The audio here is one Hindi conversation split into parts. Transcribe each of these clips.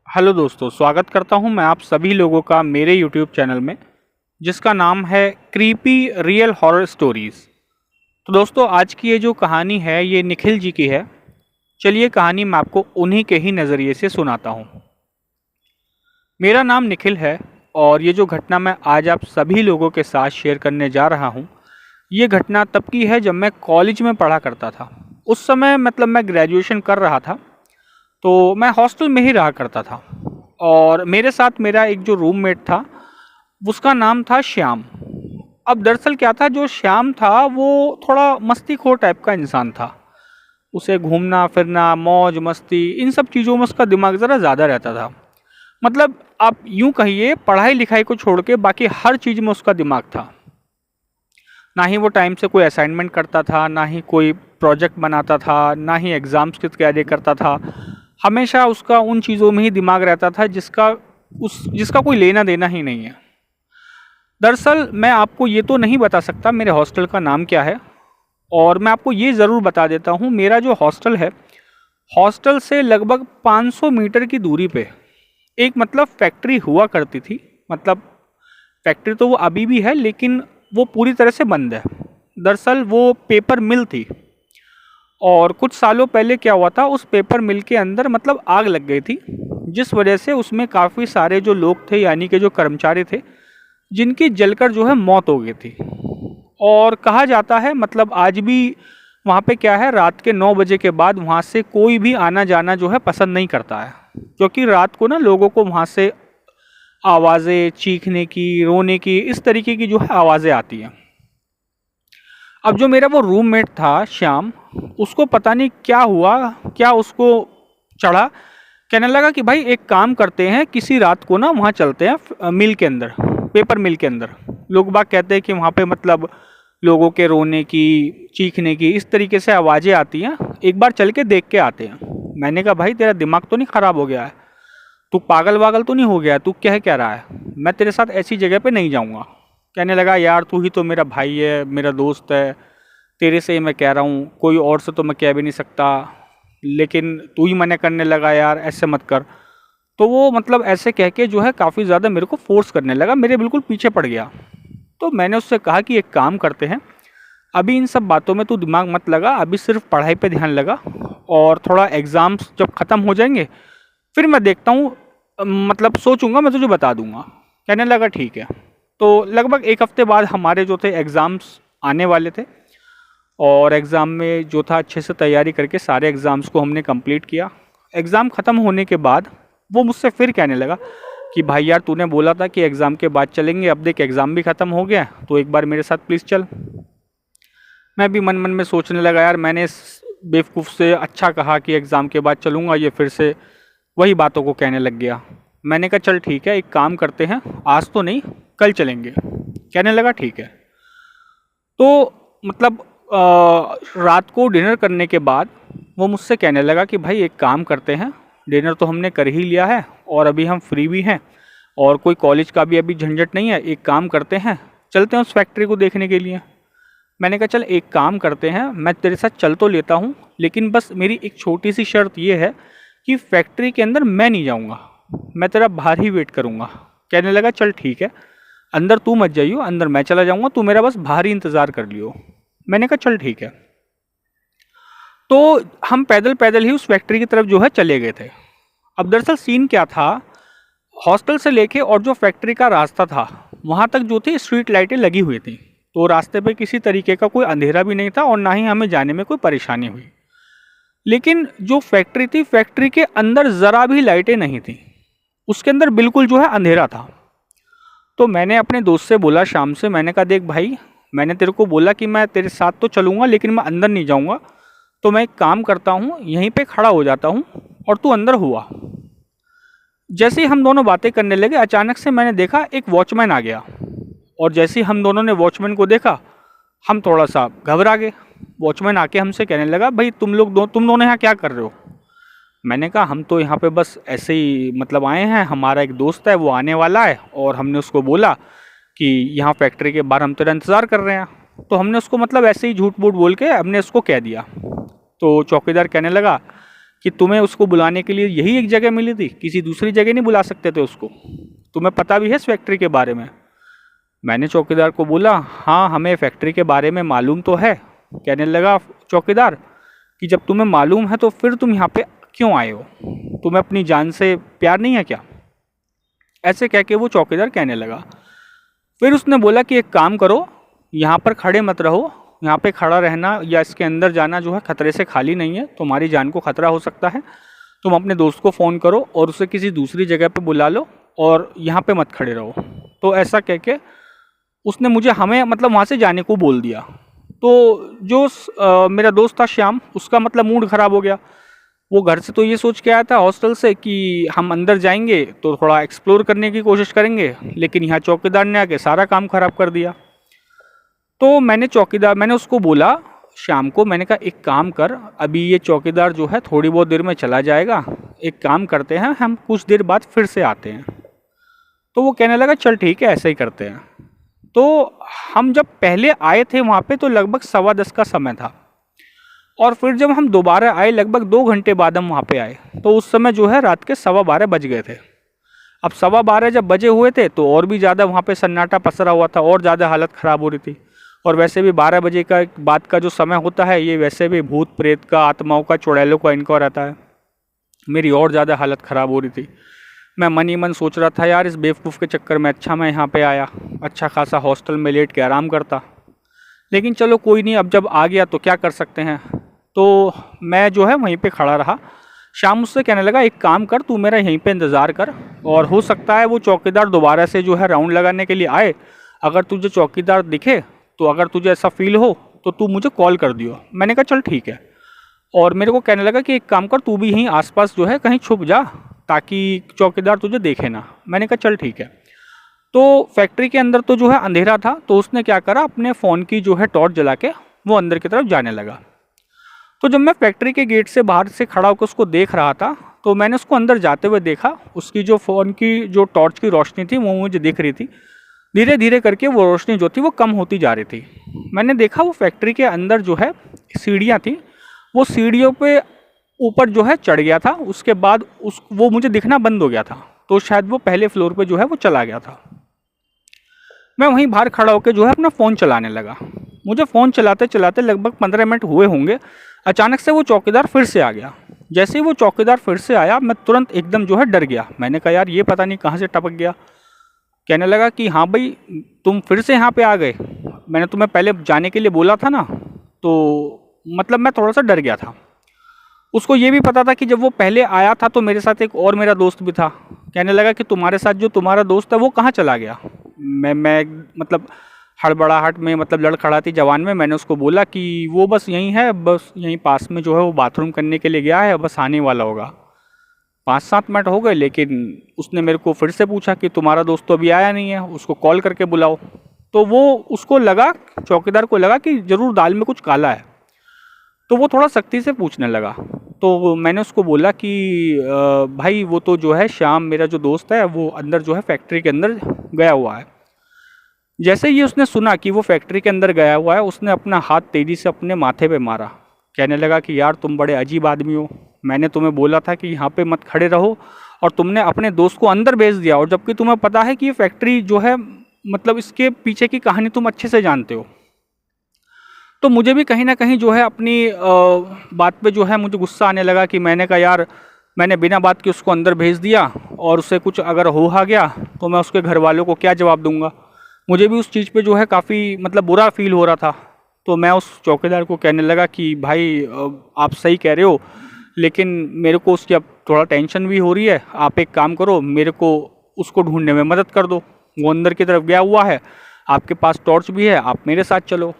हेलो दोस्तों, स्वागत करता हूं मैं आप सभी लोगों का मेरे यूट्यूब चैनल में, जिसका नाम है क्रीपी रियल हॉरर स्टोरीज़। तो दोस्तों, आज की ये जो कहानी है ये निखिल जी की है। चलिए कहानी मैं आपको उन्हीं के ही नज़रिए से सुनाता हूं। मेरा नाम निखिल है और ये जो घटना मैं आज आप सभी लोगों के साथ शेयर करने जा रहा हूं, ये घटना तब की है जब मैं कॉलेज में पढ़ा करता था। उस समय मतलब मैं ग्रेजुएशन कर रहा था, तो मैं हॉस्टल में ही रहा करता था। और मेरे साथ मेरा एक जो रूममेट था, उसका नाम था श्याम। अब दरअसल क्या था, जो श्याम था वो थोड़ा मस्तीखोर टाइप का इंसान था। उसे घूमना फिरना, मौज मस्ती, इन सब चीज़ों में उसका दिमाग ज़रा ज़्यादा रहता था। मतलब आप यूँ कहिए, पढ़ाई लिखाई को छोड़ के बाकी हर चीज़ में उसका दिमाग था। ना ही वो टाइम से कोई असाइनमेंट करता था, ना ही कोई प्रोजेक्ट बनाता था, ना ही एग्ज़ाम्स की तैयारी करता था। हमेशा उसका उन चीज़ों में ही दिमाग रहता था जिसका कोई लेना देना ही नहीं है। दरअसल मैं आपको ये तो नहीं बता सकता मेरे हॉस्टल का नाम क्या है, और मैं आपको ये ज़रूर बता देता हूँ, मेरा जो हॉस्टल है, हॉस्टल से लगभग 500 मीटर की दूरी पे एक मतलब फैक्ट्री हुआ करती थी। मतलब फैक्ट्री तो वो अभी भी है, लेकिन वो पूरी तरह से बंद है। दरअसल वो पेपर मिल थी, और कुछ सालों पहले क्या हुआ था, उस पेपर मिल के अंदर मतलब आग लग गई थी, जिस वजह से उसमें काफ़ी सारे जो लोग थे, यानी कि जो कर्मचारी थे, जिनकी जलकर जो है मौत हो गई थी। और कहा जाता है, मतलब आज भी वहाँ पे क्या है, रात के 9 बजे के बाद वहाँ से कोई भी आना जाना जो है पसंद नहीं करता है, क्योंकि रात को ना लोगों को वहाँ से आवाज़ें, चीखने की, रोने की, इस तरीके की जो है आवाज़ें आती हैं। अब जो मेरा वो रूममेट था श्याम, उसको पता नहीं क्या हुआ, क्या उसको चढ़ा। कहने लगा कि भाई एक काम करते हैं, किसी रात को ना वहाँ चलते हैं मिल के अंदर, पेपर मिल के अंदर। लोग बाग कहते हैं कि वहाँ पे मतलब लोगों के रोने की, चीखने की, इस तरीके से आवाज़ें आती हैं, एक बार चल के देख के आते हैं। मैंने कहा भाई तेरा दिमाग तो नहीं ख़राब हो गया है, तू पागल वागल तो नहीं हो गया है, तू कह रहा है, मैं तेरे साथ ऐसी जगह पे नहीं जाऊँगा। कहने लगा यार तू ही तो मेरा भाई है, मेरा दोस्त है, तेरे से ही मैं कह रहा हूँ, कोई और से तो मैं कह भी नहीं सकता, लेकिन तू ही मना करने लगा यार, ऐसे मत कर। तो वो मतलब ऐसे कह के जो है काफ़ी ज़्यादा मेरे को फोर्स करने लगा, मेरे बिल्कुल पीछे पड़ गया। तो मैंने उससे कहा कि एक काम करते हैं, अभी इन सब बातों में तू दिमाग मत लगा, अभी सिर्फ पढ़ाई पे ध्यान लगा, और थोड़ा एग्ज़ाम्स जब ख़त्म हो जाएंगे फिर मैं देखता हूँ, मतलब सोचूंगा, मैं तुझे बता दूंगा। कहने लगा ठीक है। तो लगभग एक हफ्ते बाद हमारे जो थे एग्ज़ाम्स आने वाले थे, और एग्ज़ाम में जो था अच्छे से तैयारी करके सारे एग्ज़ाम्स को हमने कंप्लीट किया। एग्ज़ाम ख़त्म होने के बाद वो मुझसे फिर कहने लगा कि भाई यार तूने बोला था कि एग्ज़ाम के बाद चलेंगे, अब देख एग्ज़ाम भी ख़त्म हो गया, तो एक बार मेरे साथ प्लीज़ चल। मैं भी मन मन में सोचने लगा, यार मैंने इस बेवकूफ़ से अच्छा कहा कि एग्ज़ाम के बाद चलूँगा, ये फिर से वही बातों को कहने लग गया। मैंने कहा चल ठीक है, एक काम करते हैं, आज तो नहीं कल चलेंगे। कहने लगा ठीक है। तो मतलब रात को डिनर करने के बाद वो मुझसे कहने लगा कि भाई एक काम करते हैं, डिनर तो हमने कर ही लिया है और अभी हम फ्री भी हैं, और कोई कॉलेज का भी अभी झंझट नहीं है, एक काम करते हैं चलते हैं उस फैक्ट्री को देखने के लिए। मैंने कहा चल एक काम करते हैं, मैं तेरे साथ चल तो लेता हूँ, लेकिन बस मेरी एक छोटी सी शर्त ये है कि फैक्ट्री के अंदर मैं नहीं जाऊँगा, मैं तेरा बाहर ही वेट करूँगा। कहने लगा चल ठीक है, अंदर तू मत जाइयो, अंदर मैं चला जाऊँगा, तू मेरा बस बाहर ही इंतज़ार कर लियो। मैंने कहा चल ठीक है। तो हम पैदल पैदल ही उस फैक्ट्री की तरफ जो है चले गए थे। अब दरअसल सीन क्या था, हॉस्टल से लेके और जो फैक्ट्री का रास्ता था वहाँ तक जो थी स्ट्रीट लाइटें लगी हुई थी, तो रास्ते पे किसी तरीके का कोई अंधेरा भी नहीं था, और ना ही हमें जाने में कोई परेशानी हुई। लेकिन जो फैक्ट्री थी, फैक्ट्री के अंदर ज़रा भी लाइटें नहीं थी, उसके अंदर बिल्कुल जो है अंधेरा था। तो मैंने अपने दोस्त से बोला शाम से, मैंने कहा देख भाई, मैंने तेरे को बोला कि मैं तेरे साथ तो चलूँगा, लेकिन मैं अंदर नहीं जाऊँगा, तो मैं एक काम करता हूँ, यहीं पे खड़ा हो जाता हूँ और तू अंदर हुआ। जैसे ही हम दोनों बातें करने लगे, अचानक से मैंने देखा एक वॉचमैन आ गया, और जैसे ही हम दोनों ने वॉचमैन को देखा, हम थोड़ा सा घबरा गए। वॉचमैन आके हमसे कहने लगा भाई तुम दोनों यहाँ क्या कर रहे हो। मैंने कहा हम तो यहाँ पे बस ऐसे ही मतलब आए हैं, हमारा एक दोस्त है वो आने वाला है, और हमने उसको बोला कि यहाँ फैक्ट्री के बाहर हम तेरा इंतज़ार कर रहे हैं। तो हमने उसको मतलब ऐसे ही झूठ मूठ बोल के हमने उसको कह दिया। तो चौकीदार कहने लगा कि तुम्हें उसको बुलाने के लिए यही एक जगह मिली थी, किसी दूसरी जगह नहीं बुला सकते थे उसको? तुम्हें पता भी है इस फैक्ट्री के बारे में? मैंने चौकीदार को बोला, हाँ हमें फैक्ट्री के बारे में मालूम तो है। कहने लगा चौकीदार कि जब तुम्हें मालूम है तो फिर तुम यहाँ पे क्यों आए हो? तुम्हें अपनी जान से प्यार नहीं है क्या? ऐसे कह के वो चौकीदार कहने लगा। फिर उसने बोला कि एक काम करो, यहाँ पर खड़े मत रहो, यहाँ पे खड़ा रहना या इसके अंदर जाना जो है खतरे से खाली नहीं है, तुम्हारी जान को खतरा हो सकता है। तुम अपने दोस्त को फ़ोन करो और उसे किसी दूसरी जगह पे बुला लो और यहाँ पे मत खड़े रहो। तो ऐसा कह के उसने मुझे हमें मतलब वहाँ से जाने को बोल दिया। तो जो मेरा दोस्त था श्याम, उसका मतलब मूड ख़राब हो गया। वो घर से तो ये सोच के आया था हॉस्टल से कि हम अंदर जाएंगे तो थोड़ा एक्सप्लोर करने की कोशिश करेंगे, लेकिन यहाँ चौकीदार ने आके सारा काम ख़राब कर दिया। तो मैंने उसको बोला शाम को, मैंने कहा एक काम कर, अभी ये चौकीदार जो है थोड़ी बहुत देर में चला जाएगा, एक काम करते हैं हम कुछ देर बाद फिर से आते हैं। तो वो कहने लगा चल ठीक है ऐसे ही करते हैं। तो हम जब पहले आए थे वहाँ पे तो लगभग 10:15 का समय था, और फिर जब हम दोबारा आए लगभग 2 घंटे बाद हम वहाँ पे आए तो उस समय जो है रात के 12:15 बज गए थे। अब 12:15 जब बजे हुए थे तो और भी ज़्यादा वहाँ पे सन्नाटा पसरा हुआ था और ज़्यादा हालत ख़राब हो रही थी। और वैसे भी 12 बजे का बाद का जो समय होता है ये वैसे भी भूत प्रेत का, आत्माओं का, चुड़ैलों का इनका रहता है। मेरी और ज़्यादा हालत ख़राब हो रही थी। मैं मन ही मन सोच रहा था यार इस बेवकूफ़ के चक्कर में अच्छा मैं यहाँ पे आया, अच्छा खासा हॉस्टल में लेट के आराम करता। लेकिन चलो कोई नहीं, अब जब आ गया तो क्या कर सकते हैं। तो मैं जो है वहीं पे खड़ा रहा। शाम मुझसे कहने लगा एक काम कर, तू मेरा यहीं पे इंतज़ार कर, और हो सकता है वो चौकीदार दोबारा से जो है राउंड लगाने के लिए आए। अगर तुझे चौकीदार दिखे तो अगर तुझे ऐसा फील हो तो तू मुझे कॉल कर दियो। मैंने कहा चल ठीक है। और मेरे को कहने लगा कि एक काम कर, तू भी यहीं आसपास जो है कहीं छुप जा ताकि चौकीदार तुझे देखे ना। मैंने कहा चल ठीक है। तो फैक्ट्री के अंदर तो जो है अंधेरा था, तो उसने क्या करा, अपने फ़ोन की जो है टॉर्च जला के वो अंदर की तरफ जाने लगा। तो जब मैं फैक्ट्री के गेट से बाहर से खड़ा होकर उसको देख रहा था तो मैंने उसको अंदर जाते हुए देखा। उसकी जो फ़ोन की जो टॉर्च की रोशनी थी वो मुझे दिख रही थी। धीरे धीरे करके वो रोशनी जो थी वो कम होती जा रही थी। मैंने देखा वो फैक्ट्री के अंदर जो है सीढ़ियाँ थी, वो सीढ़ियों पे ऊपर जो है चढ़ गया था। उसके बाद वो मुझे दिखना बंद हो गया था, तो शायद वो पहले फ्लोर पे जो है वो चला गया था। मैं वहीं बाहर खड़ा होकर जो है अपना फ़ोन चलाने लगा। मुझे फ़ोन चलाते चलाते लगभग 15 मिनट हुए होंगे। अचानक से वो चौकीदार फिर से आ गया। जैसे ही वो चौकीदार फिर से आया मैं तुरंत एकदम जो है डर गया। मैंने कहा यार ये पता नहीं कहाँ से टपक गया। कहने लगा कि हाँ भाई तुम फिर से यहाँ पे आ गए, मैंने तुम्हें पहले जाने के लिए बोला था ना। तो मतलब मैं थोड़ा सा डर गया था। उसको ये भी पता था कि जब वो पहले आया था तो मेरे साथ एक और मेरा दोस्त भी था। कहने लगा कि तुम्हारे साथ जो तुम्हारा दोस्त है वो कहाँ चला गया। मैं मतलब हड़बड़ाहट में मतलब लड़खड़ाती जवान में मैंने उसको बोला कि वो बस यहीं है, बस यहीं पास में जो है वो बाथरूम करने के लिए गया है, बस आने वाला होगा। 5-7 मिनट हो गए, लेकिन उसने मेरे को फिर से पूछा कि तुम्हारा दोस्त तो अभी आया नहीं है, उसको कॉल करके बुलाओ। तो वो उसको लगा, चौकीदार को लगा कि ज़रूर दाल में कुछ काला है, तो वो थोड़ा सख्ती से पूछने लगा। तो मैंने उसको बोला कि भाई वो तो जो है श्याम मेरा जो दोस्त है वो अंदर जो है फैक्ट्री के अंदर गया हुआ है। जैसे ही उसने सुना कि वो फैक्ट्री के अंदर गया हुआ है, उसने अपना हाथ तेज़ी से अपने माथे पे मारा। कहने लगा कि यार तुम बड़े अजीब आदमी हो, मैंने तुम्हें बोला था कि यहाँ पे मत खड़े रहो और तुमने अपने दोस्त को अंदर भेज दिया, और जबकि तुम्हें पता है कि ये फैक्ट्री जो है मतलब इसके पीछे की कहानी तुम अच्छे से जानते हो। तो मुझे भी कहीं ना कहीं जो है अपनी बात पे जो है मुझे गुस्सा आने लगा कि मैंने कहा यार मैंने बिना बात के उसको अंदर भेज दिया, और उसे कुछ अगर हो आ गया तो मैं उसके घर वालों को क्या जवाब दूंगा। मुझे भी उस चीज़ पे जो है काफ़ी मतलब बुरा फील हो रहा था। तो मैं उस चौकीदार को कहने लगा कि भाई आप सही कह रहे हो, लेकिन मेरे को उसकी अब थोड़ा टेंशन भी हो रही है। आप एक काम करो, मेरे को उसको ढूंढने में मदद कर दो, वो अंदर की तरफ गया हुआ है, आपके पास टॉर्च भी है, आप मेरे साथ चलो।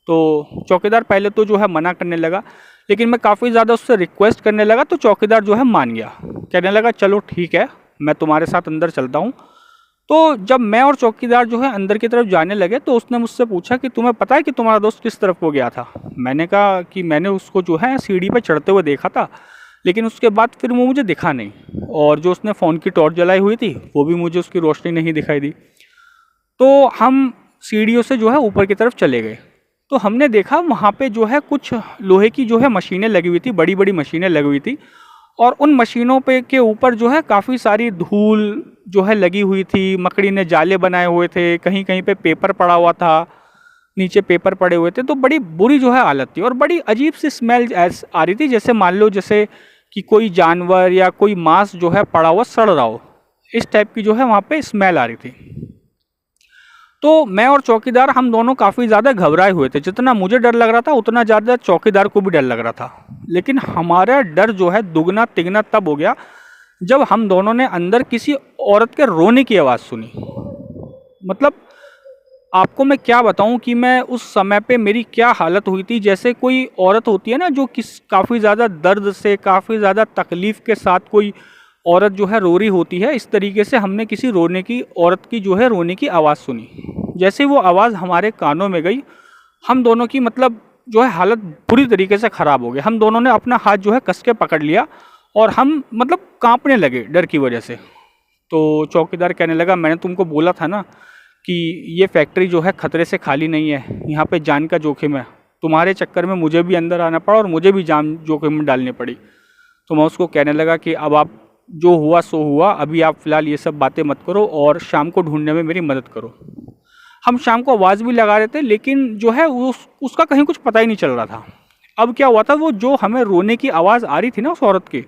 तो चौकीदार पहले तो जो है मना करने लगा, लेकिन मैं काफ़ी ज़्यादा उससे रिक्वेस्ट करने लगा तो चौकीदार जो है मान गया। कहने लगा चलो ठीक है मैं तुम्हारे साथ अंदर चलता हूँ। तो जब मैं और चौकीदार जो है अंदर की तरफ जाने लगे तो उसने मुझसे पूछा कि तुम्हें पता है कि तुम्हारा दोस्त किस तरफ को गया था। मैंने कहा कि मैंने उसको जो है सीढ़ी पर चढ़ते हुए देखा था, लेकिन उसके बाद फिर वो मुझे दिखा नहीं, और जो उसने फ़ोन की टॉर्च जलाई हुई थी वो भी मुझे उसकी रोशनी नहीं दिखाई दी। तो हम सीढ़ियों से जो है ऊपर की तरफ चले गए। तो हमने देखा वहाँ पे जो है कुछ लोहे की जो है मशीनें लगी हुई थी, बड़ी बड़ी मशीनें लगी हुई थी, और उन मशीनों पे के ऊपर जो है काफ़ी सारी धूल जो है लगी हुई थी, मकड़ी ने जाले बनाए हुए थे, कहीं कहीं पे पेपर पड़ा हुआ था, नीचे पेपर पड़े हुए थे। तो बड़ी बुरी जो है हालत थी और बड़ी अजीब सी स्मेल आ रही थी, जैसे मान लो जैसे कि कोई जानवर या कोई मांस जो है पड़ा हुआ सड़ रहा हो, इस टाइप की जो है वहाँ पे स्मेल आ रही थी। तो मैं और चौकीदार हम दोनों काफ़ी ज़्यादा घबराए हुए थे। जितना मुझे डर लग रहा था उतना ज़्यादा चौकीदार को भी डर लग रहा था। लेकिन हमारा डर जो है दुगना तिगना तब हो गया जब हम दोनों ने अंदर किसी औरत के रोने की आवाज़ सुनी। मतलब आपको मैं क्या बताऊं कि मैं उस समय पे मेरी क्या हालत हुई थी। जैसे कोई औरत होती है ना जो काफ़ी ज़्यादा दर्द से, काफ़ी ज़्यादा तकलीफ़ के साथ कोई औरत जो है रो रही होती है, इस तरीके से हमने किसी रोने की औरत की जो है रोने की आवाज़ सुनी। जैसे वो आवाज़ हमारे कानों में गई, हम दोनों की मतलब जो है हालत बुरी तरीके से ख़राब हो गई। हम दोनों ने अपना हाथ जो है कस के पकड़ लिया और हम मतलब कांपने लगे डर की वजह से। तो चौकीदार कहने लगा, मैंने तुमको बोला था ना कि ये फैक्ट्री जो है ख़तरे से खाली नहीं है, यहाँ पे जान का जोखिम है। तुम्हारे चक्कर में मुझे भी अंदर आना पड़ा और मुझे भी जान जोखिम में डालनी पड़ी। तो मैं उसको कहने लगा कि अब आप जो हुआ सो हुआ, अभी आप फ़िलहाल ये सब बातें मत करो और शाम को ढूंढने में मेरी मदद करो। हम शाम को आवाज़ भी लगा रहे थे लेकिन जो है उसका कहीं कुछ पता ही नहीं चल रहा था। अब क्या हुआ था, वो जो हमें रोने की आवाज़ आ रही थी ना उस औरत की,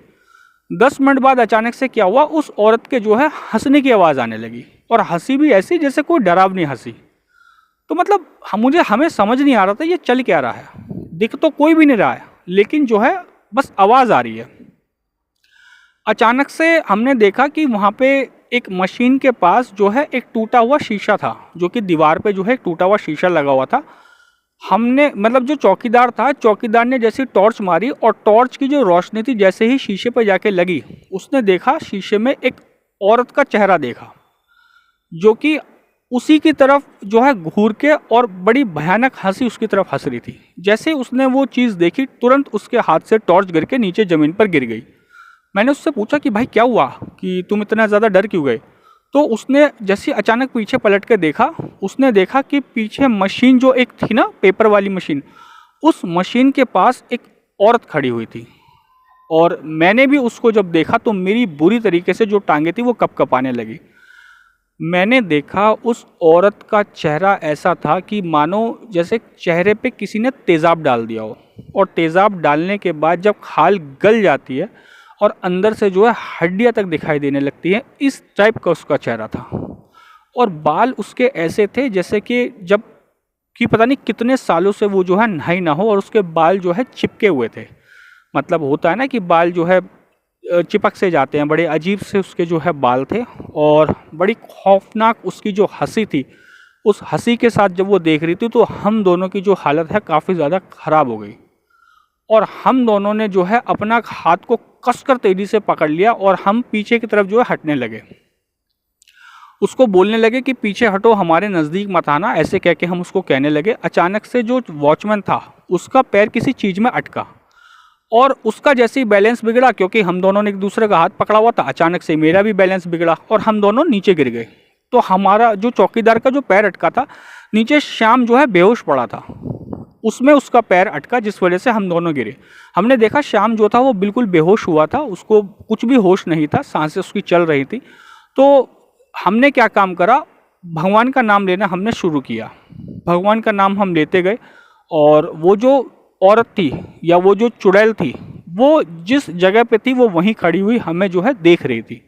10 मिनट बाद अचानक से क्या हुआ, उस औरत के जो है हंसने की आवाज़ आने लगी और हंसी भी ऐसी जैसे कोई डरावनी हंसी। तो मतलब हमें समझ नहीं आ रहा था ये चल क्या रहा है। दिख तो कोई भी नहीं रहा है लेकिन जो है बस आवाज़ आ रही है। अचानक से हमने देखा कि वहाँ पे एक मशीन के पास जो है एक टूटा हुआ शीशा था, जो कि दीवार पे जो है एक टूटा हुआ शीशा लगा हुआ था। हमने मतलब जो चौकीदार था, चौकीदार ने जैसे टॉर्च मारी और टॉर्च की जो रोशनी थी जैसे ही शीशे पर जाके लगी, उसने देखा शीशे में एक औरत का चेहरा देखा, जो कि उसी की तरफ जो है घूर के और बड़ी भयानक हंसी उसकी तरफ हंस रही थी। जैसे उसने वो चीज़ देखी, तुरंत उसके हाथ से टॉर्च गिर के नीचे ज़मीन पर गिर गई। मैंने उससे पूछा कि भाई क्या हुआ, कि तुम इतना ज़्यादा डर क्यों गए। तो उसने जैसे अचानक पीछे पलट के देखा, उसने देखा कि पीछे मशीन जो एक थी ना, पेपर वाली मशीन, उस मशीन के पास एक औरत खड़ी हुई थी। और मैंने भी उसको जब देखा तो मेरी बुरी तरीके से जो टांगे थी वो कँपकँपाने लगी। मैंने देखा उस औरत का चेहरा ऐसा था कि मानो जैसे चेहरे पे किसी ने तेज़ाब डाल दिया हो, और तेज़ाब डालने के बाद जब खाल गल जाती है और अंदर से जो है हड्डियाँ तक दिखाई देने लगती हैं, इस टाइप का उसका चेहरा था। और बाल उसके ऐसे थे जैसे कि जब कि पता नहीं कितने सालों से वो जो है नहाई ना हो, और उसके बाल जो है चिपके हुए थे। मतलब होता है ना कि बाल जो है चिपक से जाते हैं, बड़े अजीब से उसके जो है बाल थे। और बड़ी खौफनाक उसकी जो हंसी थी, उस हंसी के साथ जब वो देख रही थी तो हम दोनों की जो हालत है काफ़ी ज़्यादा ख़राब हो गई। और हम दोनों ने जो है अपना हाथ को कसकर तेज़ी से पकड़ लिया और हम पीछे की तरफ जो है हटने लगे। उसको बोलने लगे कि पीछे हटो, हमारे नज़दीक मत आना, ऐसे कह के हम उसको कहने लगे। अचानक से जो वॉचमैन था उसका पैर किसी चीज़ में अटका और उसका जैसे ही बैलेंस बिगड़ा, क्योंकि हम दोनों ने एक दूसरे का हाथ पकड़ा हुआ था, अचानक से मेरा भी बैलेंस बिगड़ा और हम दोनों नीचे गिर गए। तो हमारा जो चौकीदार का जो पैर अटका था, नीचे श्याम जो है बेहोश पड़ा था, उसमें उसका पैर अटका जिस वजह से हम दोनों गिरे। हमने देखा श्याम जो था वो बिल्कुल बेहोश हुआ था, उसको कुछ भी होश नहीं था, सांसें उसकी चल रही थी। तो हमने क्या काम करा, भगवान का नाम लेना हमने शुरू किया। भगवान का नाम हम लेते गए और वो जो औरत थी या वो जो चुड़ैल थी, वो जिस जगह पे थी वो वहीं खड़ी हुई हमें जो है देख रही थी।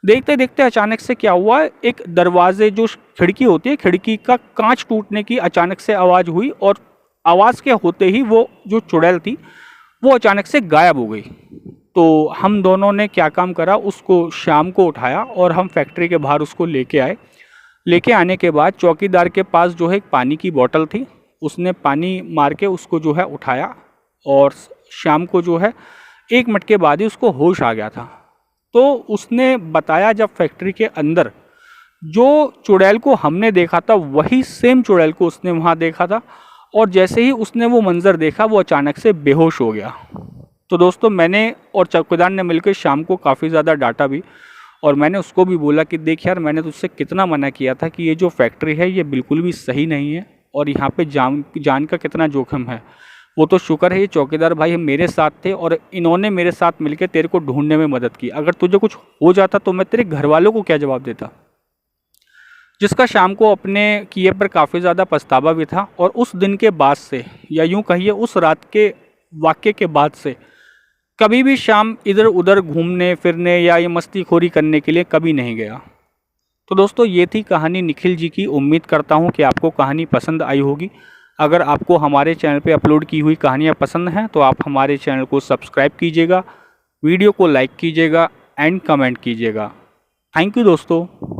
देखते देखते अचानक से क्या हुआ, एक दरवाजे जो खिड़की होती है, खिड़की का कांच टूटने की अचानक से आवाज़ हुई और आवाज़ के होते ही वो जो चुड़ैल थी वो अचानक से गायब हो गई। तो हम दोनों ने क्या काम करा, उसको शाम को उठाया और हम फैक्ट्री के बाहर उसको लेके आए। लेके आने के बाद चौकीदार के पास जो है एक पानी की बोतल थी, उसने पानी मार के उसको जो है उठाया और शाम को जो है 1 मिनट के बाद ही उसको होश आ गया था। तो उसने बताया जब फैक्ट्री के अंदर जो चुड़ैल को हमने देखा था वही सेम चुड़ैल को उसने वहाँ देखा था, और जैसे ही उसने वो मंज़र देखा वो अचानक से बेहोश हो गया। तो दोस्तों, मैंने और चौकीदार ने मिलकर शाम को काफ़ी ज़्यादा डांटा भी, और मैंने उसको भी बोला कि देख यार, मैंने तुझसे कितना मना किया था कि ये जो फैक्ट्री है ये बिल्कुल भी सही नहीं है और यहाँ पे जान का कितना जोखिम है। वो तो शुक्र है ये चौकीदार भाई मेरे साथ थे और इन्होंने मेरे साथ मिलकर तेरे को ढूंढने में मदद की। अगर तुझे कुछ हो जाता तो मैं तेरे घर वालों को क्या जवाब देता। जिसका शाम को अपने किए पर काफ़ी ज़्यादा पछतावा भी था और उस दिन के बाद से, या यूं कहिए उस रात के वाक़ये के बाद से, कभी भी शाम इधर उधर घूमने फिरने या ये मस्तीखोरी करने के लिए कभी नहीं गया। तो दोस्तों ये थी कहानी निखिल जी की। उम्मीद करता हूँ कि आपको कहानी पसंद आई होगी। अगर आपको हमारे चैनल पे अपलोड की हुई कहानियाँ पसंद हैं तो आप हमारे चैनल को सब्सक्राइब कीजिएगा, वीडियो को लाइक कीजिएगा एंड कमेंट कीजिएगा। थैंक यू दोस्तों।